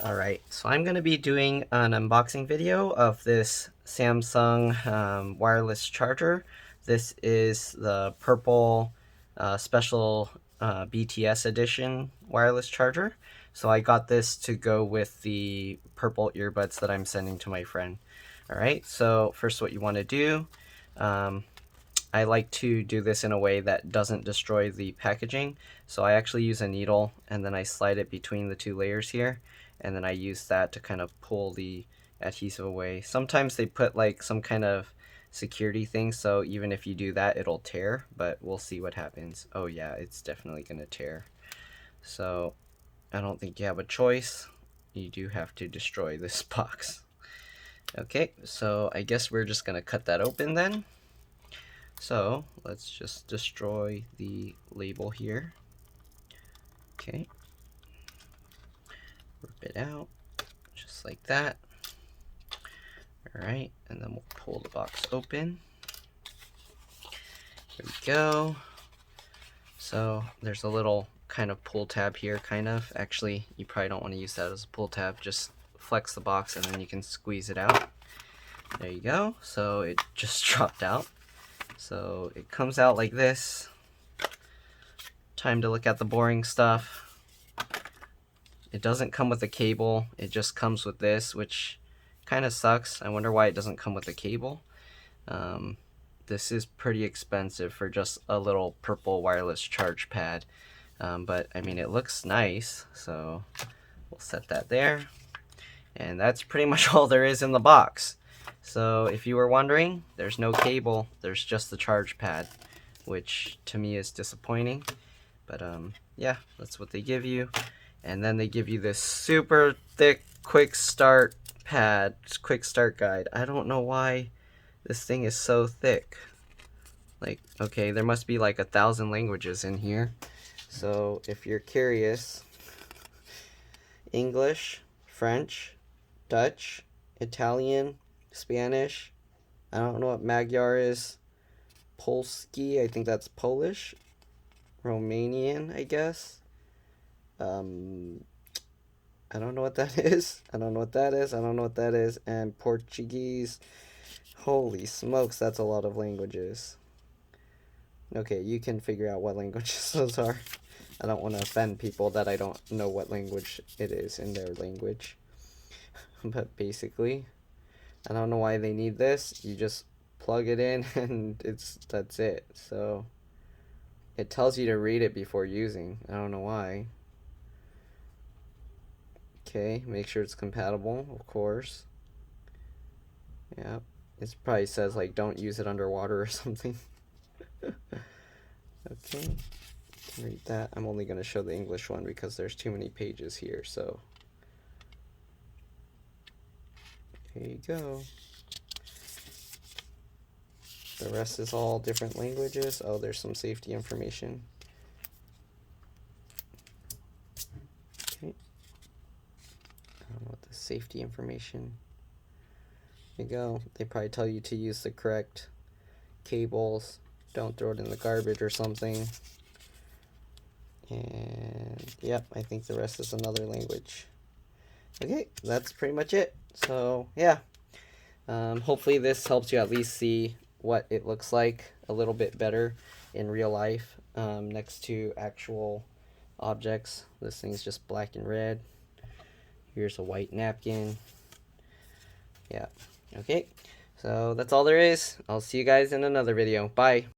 Alright, so I'm going to be doing an unboxing video of this Samsung wireless charger. This is the purple special BTS edition wireless charger. So I got this to go with the purple earbuds that I'm sending to my friend. Alright, so first what you want to do, I like to do this in a way that doesn't destroy the packaging. So I actually use a needle and then I slide it between the two layers here. And then I use that to kind of pull the adhesive away. Sometimes they put like some kind of security thing, so even if you do that, it'll tear, but we'll see what happens. Oh yeah, it's definitely gonna tear. So I don't think you have a choice. You do have to destroy this box. Okay, so I guess we're just gonna cut that open then. So let's just destroy the label here. Okay, rip it out just like that. Alright, and then we'll pull the box open. Here we go. So there's a little kind of pull tab here, kind of. Actually, you probably don't want to use that as a pull tab. Just flex the box and then you can squeeze it out. There you go. So it just dropped out. So it comes out like this. Time to look at the boring stuff. It doesn't come with a cable. It just comes with this, which kind of sucks. I wonder why it doesn't come with a cable. This is pretty expensive for just a little purple wireless charge pad. But I mean, it looks nice, so we'll set that there. And that's pretty much all there is in the box. So if you were wondering, there's no cable, there's just the charge pad, which to me is disappointing. But yeah, that's what they give you. And then they give you this super thick quick start pad, quick start guide. I don't know why this thing is so thick. Like, okay, there must be like 1,000 languages in here. So if you're curious, English, French, Dutch, Italian, Spanish, I don't know what Magyar is, Polski, I think that's Polish, Romanian, I guess. I don't know what that is. I don't know what that is. I don't know what that is. And Portuguese. Holy smokes, that's a lot of languages. Okay, you can figure out what languages those are. I don't want to offend people that I don't know what language it is in their language. But basically, I don't know why they need this. You just plug it in and that's it. So it tells you to read it before using. I don't know why. Okay, make sure it's compatible, of course. Yeah, it probably says like don't use it underwater or something. Okay, read that. I'm only going to show the English one because there's too many pages here, so here you go. The rest is all different languages. Oh, there's some safety information. Okay. I don't know what the safety information. Here you go. They probably tell you to use the correct cables. Don't throw it in the garbage or something. And yep, I think the rest is another language. Okay, that's pretty much it. So yeah, hopefully this helps you at least see what it looks like a little bit better in real life next to actual objects. This thing's just black and red. Here's a white napkin. Yeah, okay, so that's all there is. I'll see you guys in another video. Bye.